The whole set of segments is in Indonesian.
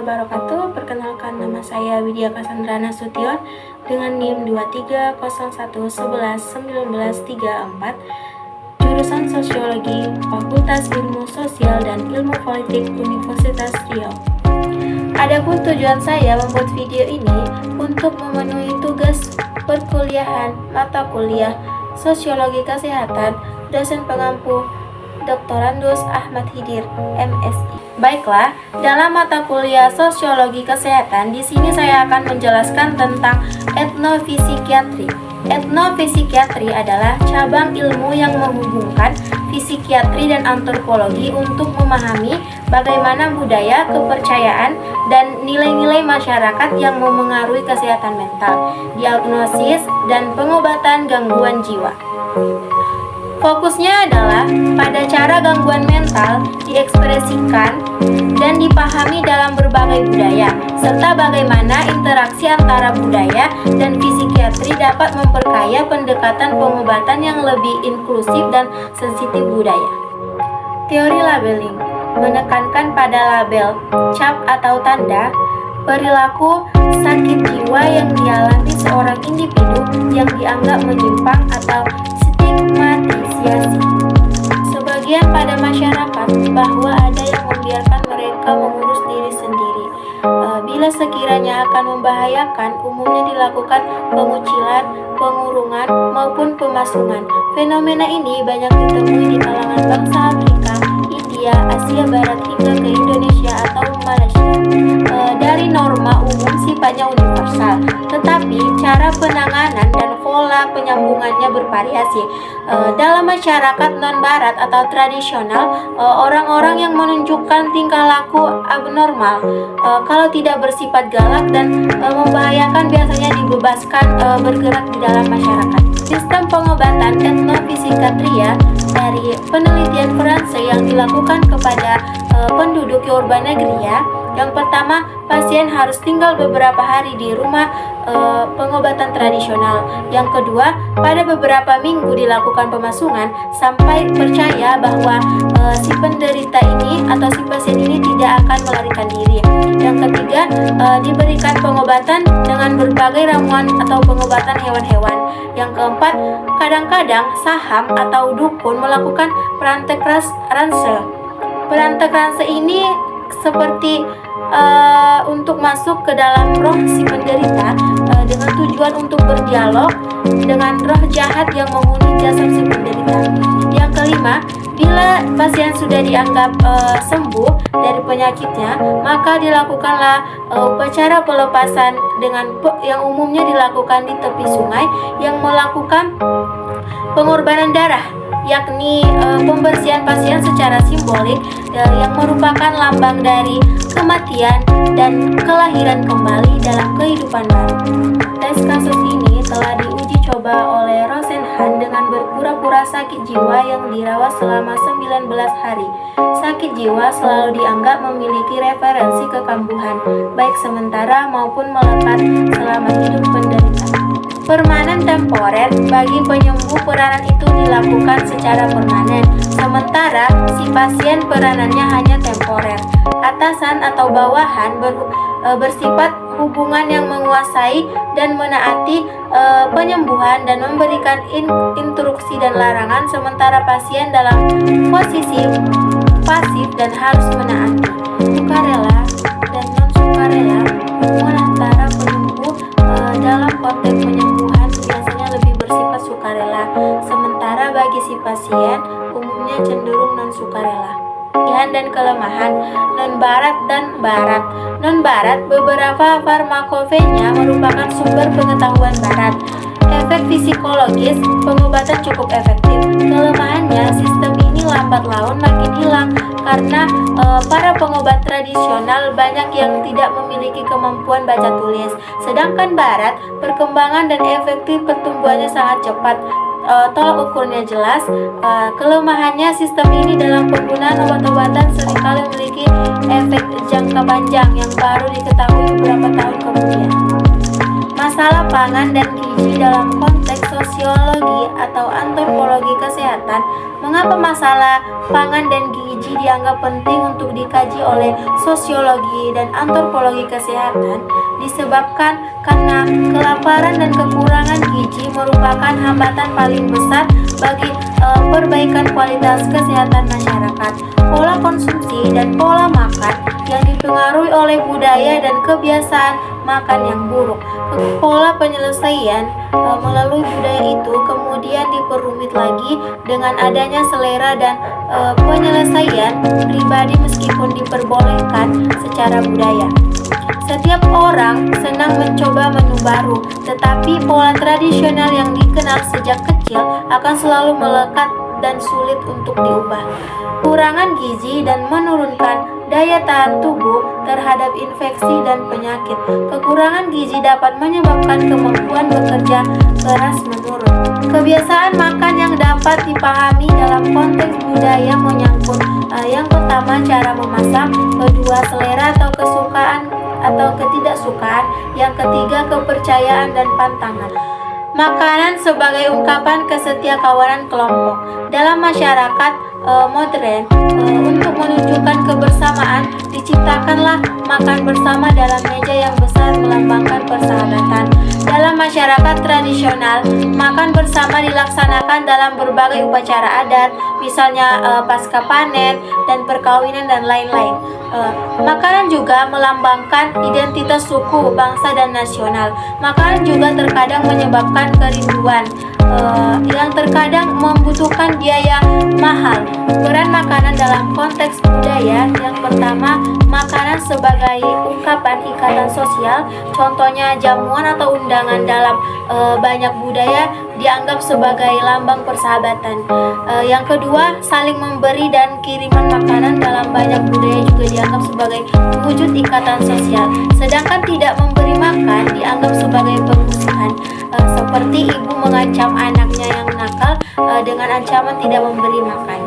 wabarakatuh. Perkenalkan, nama saya Widya Cassandra Nasution dengan NIM 2301111934, jurusan Sosiologi, Fakultas Ilmu Sosial dan Ilmu Politik Universitas Riau. Adapun tujuan saya membuat video ini untuk memenuhi tugas perkuliahan mata kuliah Sosiologi Kesehatan dosen pengampu Doktorandus Ahmad Hidir, MSI. Baiklah, dalam mata kuliah Sosiologi Kesehatan, di sini saya akan menjelaskan tentang etnofisikiatri. Etnofisikiatri adalah cabang ilmu yang menghubungkan fisikiatri dan antropologi untuk memahami bagaimana budaya, kepercayaan, dan nilai-nilai masyarakat yang memengaruhi kesehatan mental, diagnosis, dan pengobatan gangguan jiwa. Fokusnya adalah pada cara gangguan mental diekspresikan dan dipahami dalam berbagai budaya, serta bagaimana interaksi antara budaya dan fisikiatri dapat memperkaya pendekatan pengobatan yang lebih inklusif dan sensitif budaya. Teori labeling menekankan pada label, cap atau tanda perilaku sakit jiwa yang dialami seorang individu yang dianggap menyimpang atau stigmatisasi sebagian pada masyarakat, bahwa ada yang membiarkan mereka mengurus diri sendiri. Bila sekiranya akan membahayakan, umumnya dilakukan pengucilan, pengurungan, maupun pemasungan. Fenomena ini banyak ditemui di kalangan bangsa Afrika, India, Asia Barat hingga ke Indonesia atau Malaysia. Dari norma umum sifatnya universal, tetapi cara penanganan dan pola penyambungannya bervariasi. Dalam masyarakat non-barat atau tradisional, orang-orang yang menunjukkan tingkah laku abnormal, kalau tidak bersifat galak dan membahayakan, biasanya dibebaskan bergerak di dalam masyarakat. Sistem pengobatan etnofisikiatria dari penelitian Prancis yang dilakukan kepada penduduk urban negria. Yang pertama, pasien harus tinggal beberapa hari di rumah pengobatan tradisional. Yang kedua, pada beberapa minggu dilakukan pemasungan sampai percaya bahwa si penderita ini atau si pasien ini tidak akan melarikan diri. Yang ketiga, diberikan pengobatan dengan berbagai ramuan atau pengobatan hewan-hewan. Yang keempat, kadang-kadang saham atau dukun melakukan perantek ranse. Perantek ranse ini seperti untuk masuk ke dalam roh si penderita dengan tujuan untuk berdialog dengan roh jahat yang menghuni jasad si penderita. Yang kelima, bila pasien sudah dianggap sembuh dari penyakitnya, maka dilakukanlah upacara pelepasan dengan yang umumnya dilakukan di tepi sungai yang melakukan pengorbanan darah, yakni pembersihan pasien secara simbolik yang merupakan lambang dari kematian dan kelahiran kembali dalam kehidupan baru. Tes kasus ini telah diuji coba oleh Rosenhan dengan berpura-pura sakit jiwa yang dirawat selama 19 hari. Sakit jiwa selalu dianggap memiliki referensi kekambuhan, baik sementara maupun melekat selama hidup penderita. Permanen temporer, bagi penyembuh peranan itu dilakukan secara permanen, sementara si pasien peranannya hanya temporer. Atasan atau bawahan bersifat hubungan yang menguasai dan menaati penyembuhan dan memberikan instruksi dan larangan, sementara pasien dalam posisi pasif dan harus menaati. Sukarela dan non-sukarela, hubungan antara penyembuh dalam konteks penyembuhan biasanya lebih bersifat sukarela, sementara bagi si pasien umumnya cenderung non-sukarela. Kelebihan dan kelemahan non-barat dan barat. Non-barat, beberapa farmakopenya merupakan sumber pengetahuan barat. Efek psikologis, pengobatan cukup efektif. Kelemahannya, sistem ini lambat laun makin hilang karena para pengobat tradisional banyak yang tidak memiliki kemampuan baca tulis. Sedangkan barat, perkembangan dan efektif pertumbuhannya sangat cepat. Tolak ukurnya jelas. Kelemahannya, sistem ini dalam penggunaan obat-obatan seringkali memiliki efek jangka panjang yang baru diketahui beberapa tahun kemudian. Masalah pangan dan gizi dalam konteks sosial sosiologi atau antropologi kesehatan, mengapa masalah pangan dan gizi dianggap penting untuk dikaji oleh sosiologi dan antropologi kesehatan? Disebabkan karena kelaparan dan kekurangan gizi merupakan hambatan paling besar bagi perbaikan kualitas kesehatan masyarakat. Pola konsumsi dan pola makan yang dipengaruhi oleh budaya dan kebiasaan makan yang buruk. Pola penyelesaian melalui budaya itu kemudian diperumit lagi dengan adanya selera dan penyelesaian pribadi meskipun diperbolehkan secara budaya. Setiap orang senang mencoba menu baru, tetapi pola tradisional yang dikenal sejak kecil akan selalu melekat dan sulit untuk diubah. Kurangan gizi dan menurunkan daya tahan tubuh terhadap infeksi dan penyakit. Kekurangan gizi dapat menyebabkan kemampuan bekerja keras menurun. Kebiasaan makan yang dapat dipahami dalam konteks budaya menyangkut yang pertama cara memasak, kedua selera atau kesukaan atau ketidaksukaan, yang ketiga kepercayaan dan pantangan. Makanan sebagai ungkapan kesetiakawanan kelompok. Dalam masyarakat modern, untuk menunjukkan kebersamaan, diciptakanlah makan bersama dalam meja yang besar melambangkan persahabatan. Dalam masyarakat tradisional, makan bersama dilaksanakan dalam berbagai upacara adat, misalnya pasca panen dan perkawinan dan lain-lain. Makanan juga melambangkan identitas suku, bangsa, dan nasional. Makanan juga terkadang menyebabkan kerinduan yang terkadang membutuhkan biaya mahal. Peran makanan dalam konteks budaya, yang pertama, makanan sebagai ungkapan ikatan sosial, contohnya jamuan atau undangan dalam banyak budaya dianggap sebagai lambang persahabatan. Yang kedua, saling memberi dan kiriman makanan dalam banyak budaya juga dianggap sebagai wujud ikatan sosial. Sedangkan tidak memberi makan dianggap sebagai permusuhan, seperti ibu mengancam anaknya yang nakal dengan ancaman tidak memberi makan.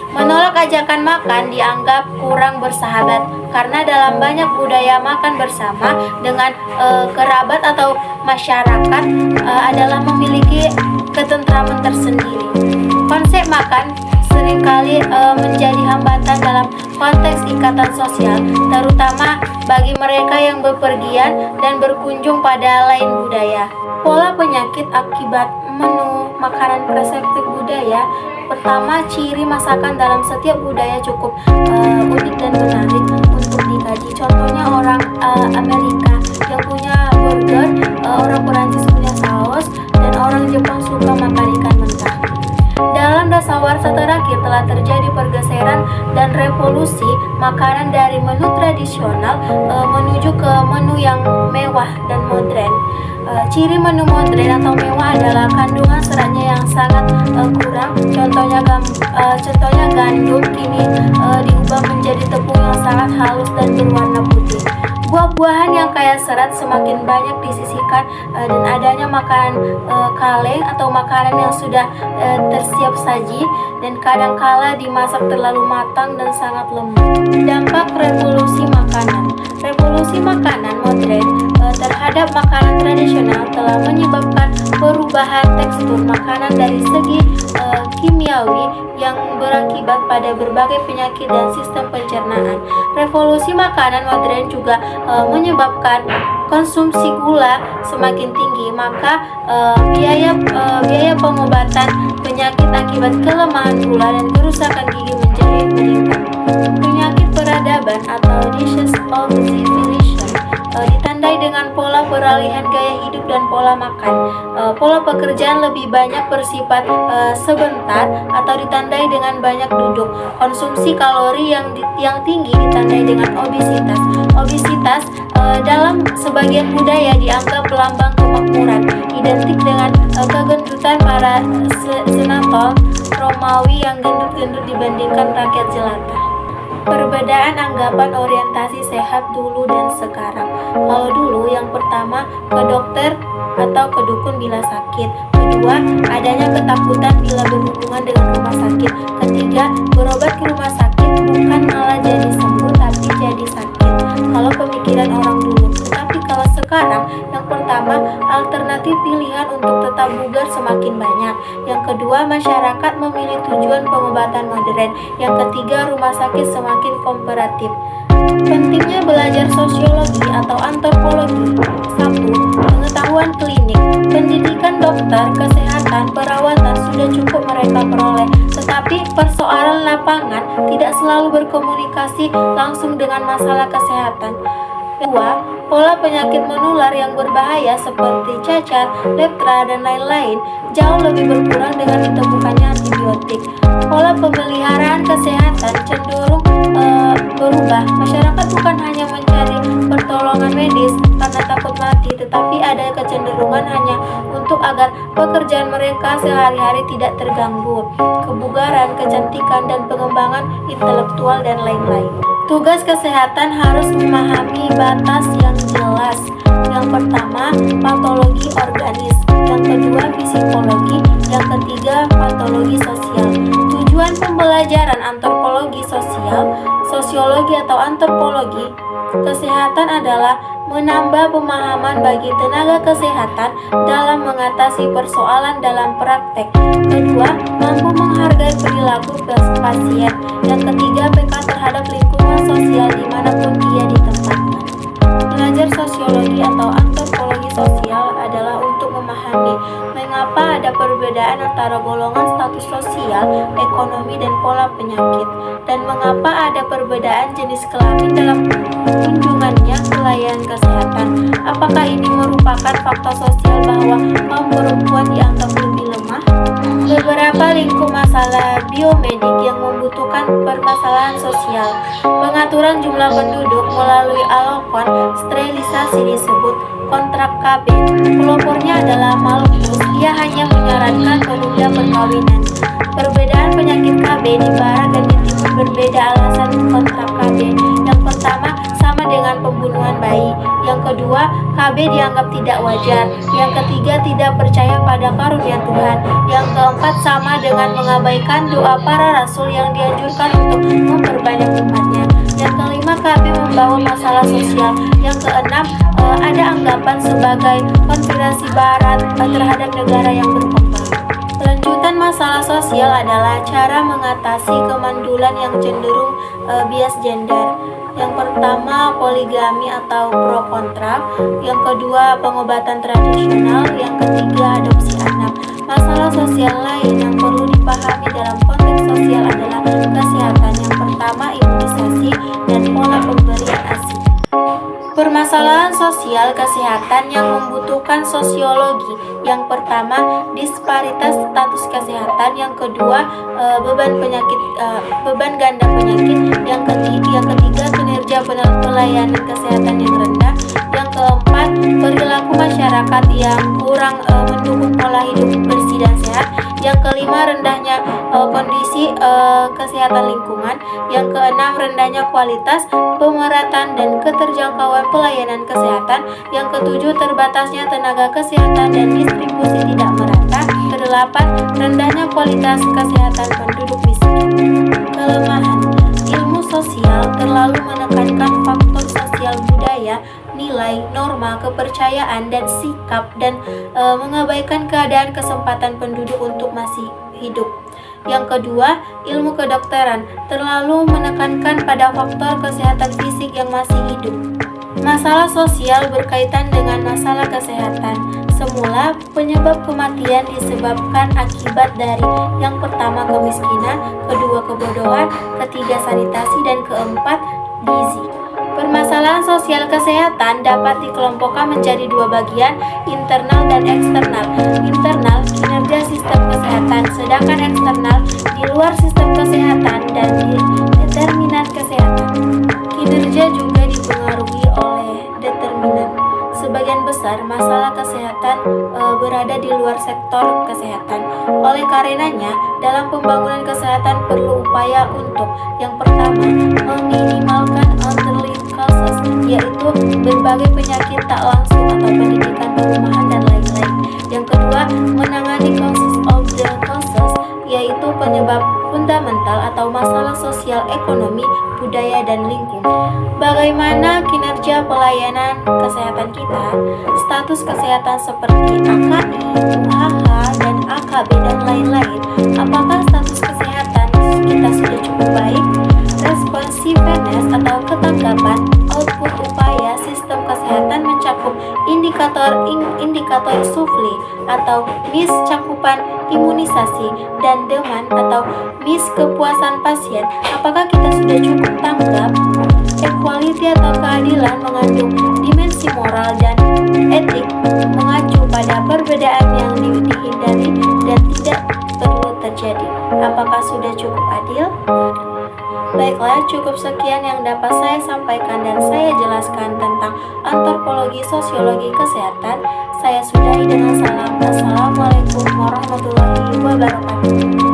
Menolak ajakan makan dianggap kurang bersahabat karena dalam banyak budaya makan bersama dengan kerabat atau masyarakat adalah memiliki ketentraman tersendiri. Konsep makan seringkali menjadi hambatan dalam konteks ikatan sosial, terutama bagi mereka yang bepergian dan berkunjung pada lain budaya. Pola penyakit akibat menu makanan preseptif budaya. Pertama, ciri masakan dalam setiap budaya cukup unik dan menarik untuk dikaji. Contohnya orang Amerika yang punya burger, orang Perancis punya saus, dan orang Jepang suka makan ikan mentah. Dalam dasawarsa terakhir telah terjadi pergeseran dan revolusi makanan dari menu tradisional menuju ke menu yang mewah dan modern. Ciri menu modern atau mewah adalah kandungan seratnya yang sangat kurang. Contohnya gandum kini diubah menjadi tepung yang sangat halus dan berwarna putih. Buah-buahan yang kaya serat semakin banyak disisihkan dan adanya makanan kaleng atau makanan yang sudah tersiap saji dan kadangkala dimasak terlalu matang dan sangat lembut. Dampak revolusi makanan. Revolusi makanan modern terhadap makanan tradisional telah menyebabkan perubahan tekstur makanan dari segi kimiawi yang berakibat pada berbagai penyakit dan sistem pencernaan. Revolusi makanan modern juga menyebabkan konsumsi gula semakin tinggi, maka biaya pengobatan penyakit akibat kelemahan gula dan kerusakan gigi menjadi meningkat. Penyakit peradaban atau disease of civilization ditandai dengan pola peralihan gaya hidup dan pola makan. Pola pekerjaan lebih banyak bersifat sebentar atau ditandai dengan banyak duduk. Konsumsi kalori yang tinggi ditandai dengan obesitas. Obesitas dalam sebagian budaya dianggap lambang kemakmuran, identik dengan kegendutan para senator Romawi yang gendut-gendut dibandingkan rakyat jelata. Perbedaan anggapan orientasi sehat dulu dan sekarang. Kalau dulu, yang pertama, ke dokter atau ke dukun bila sakit. Kedua, adanya ketakutan bila berhubungan dengan rumah sakit. Ketiga, berobat ke rumah sakit bukan malah jadi sembuh tapi jadi sakit. Kalau pemikiran orang dulu. Tetapi kalau sekarang. Yang pertama, alternatif pilihan untuk tetap bugar semakin banyak. Yang kedua, masyarakat memilih tujuan pengobatan modern. Yang ketiga, rumah sakit semakin komparatif. Pentingnya belajar sosiologi atau antropologi. 1. Pengetahuan klinik. Pendidikan dokter, kesehatan, perawatan sudah cukup mereka peroleh, tetapi persoalan lapangan tidak selalu berkomunikasi langsung dengan masalah kesehatan. 2. Pola penyakit menular yang berbahaya seperti cacar, lepra, dan lain-lain jauh lebih berkurang dengan ditemukannya antibiotik. Pola pemeliharaan kesehatan cenderung berubah. Masyarakat bukan hanya mencari pertolongan medis karena takut mati, tetapi ada kecenderungan hanya untuk agar pekerjaan mereka sehari-hari tidak terganggu, kebugaran, kecantikan, dan pengembangan intelektual, dan lain-lain. Tugas kesehatan harus memahami batas yang jelas. Yang pertama, patologi organis. Yang kedua, psikologi. Yang ketiga, patologi sosial. Tujuan pembelajaran antropologi sosial, sosiologi atau antropologi kesehatan adalah menambah pemahaman bagi tenaga kesehatan dalam mengatasi persoalan dalam praktek. Kedua, mampu menghargai perilaku pasien. Yang ketiga, peka terhadap lingkungan sosial dimanapun dia ditempatkan. Belajar sosiologi atau antropologi sosial adalah untuk memahami mengapa ada perbedaan antara golongan status sosial, ekonomi, dan pola penyakit, dan mengapa ada perbedaan jenis kelamin dalam kunjungannya ke layanan kesehatan. Apakah ini merupakan faktor sosial bahwa kaum perempuan dianggap lebih lemah? Beberapa lingkup masalah biomedik yang membutuhkan permasalahan sosial. Pengaturan jumlah penduduk melalui alokon sterilisasi disebut kontrak KB. Pelopornya adalah Malthus. Ia hanya menyarankan penunda perkawinan. Perbedaan penyakit KB di barat dan di timur berbeda alasan kontrak KB. Yang pertama, sama dengan pembunuhan bayi. Yang kedua, KB dianggap tidak wajar. Yang ketiga, tidak percaya pada karunia Tuhan. Yang keempat, sama dengan mengabaikan doa para rasul yang dianjurkan untuk memperbanyak umatnya. Yang kelima, KB membawa masalah sosial. Yang keenam, ada anggapan sebagai konspirasi barat terhadap negara yang berkembang. Lanjutan masalah sosial adalah cara mengatasi kemandulan yang cenderung bias gender. Yang pertama, poligami atau pro kontra. Yang kedua, pengobatan tradisional. Yang ketiga, adopsi anak. Masalah sosial lain yang perlu dipahami dalam konteks sosial adalah kesehatan. Yang pertama, imunisasi dan pola pemberian ASI. Permasalahan sosial kesehatan yang membutuhkan sosiologi. Yang pertama, disparitas status kesehatan. Yang kedua, beban ganda penyakit. Yang ketiga, kinerja pelayanan kesehatan yang rendah. Yang keempat, perilaku masyarakat yang kurang mendukung pola hidup bersih dan sehat. Yang kelima, rendahnya kondisi kesehatan lingkungan. Yang keenam, rendahnya kualitas, pemerataan, dan keterjangkauan pelayanan kesehatan. Yang ketujuh, terbatasnya tenaga kesehatan dan distribusi tidak merata. Kedelapan, rendahnya kualitas kesehatan penduduk miskin. Kelemahan ilmu sosial terlalu menekankan faktor sosial budaya, nilai, norma, kepercayaan, dan sikap, dan mengabaikan keadaan kesempatan penduduk untuk masih hidup. Yang kedua, ilmu kedokteran terlalu menekankan pada faktor kesehatan fisik yang masih hidup. Masalah sosial berkaitan dengan masalah kesehatan. Semula, penyebab kematian disebabkan akibat dari yang pertama kemiskinan, kedua kebodohan, ketiga sanitasi, dan keempat gizi. Permasalahan sosial kesehatan dapat dikelompokkan menjadi dua bagian, internal dan eksternal. Internal, kinerja sistem kesehatan, sedangkan eksternal, di luar sistem kesehatan dan determinan kesehatan. Kinerja juga dipengaruhi oleh determinan. Sebagian besar masalah kesehatan berada di luar sektor kesehatan. Oleh karenanya, dalam pembangunan kesehatan perlu upaya untuk yang pertama, meminimalkan underlying causes, yaitu berbagai penyakit tak langsung atau pendidikan perumahan dan lain-lain. Yang kedua, menangani causes of the causes, yaitu penyebab fundamental atau masalah sosial, ekonomi, budaya, dan lingkungan. Bagaimana kinerja pelayanan kesehatan kesehatan kita, status kesehatan seperti AKI, UHH, dan AKB, dan lain-lain. Apakah status kesehatan kita sudah cukup baik? Responsiveness atau ketangkapan output upaya sistem kesehatan mencakup indikator SUVLI atau MIS cakupan imunisasi, dan demand atau MIS kepuasan pasien. Apakah kita sudah cukup tanggap? Equality atau keadilan mengandung dimensi moral dan etik, mengacu pada perbedaan yang dihindari dan tidak perlu terjadi. Apakah sudah cukup adil? Baiklah, cukup sekian yang dapat saya sampaikan dan saya jelaskan tentang antropologi sosiologi kesehatan. Saya sudahi dengan salam. Assalamualaikum warahmatullahi wabarakatuh.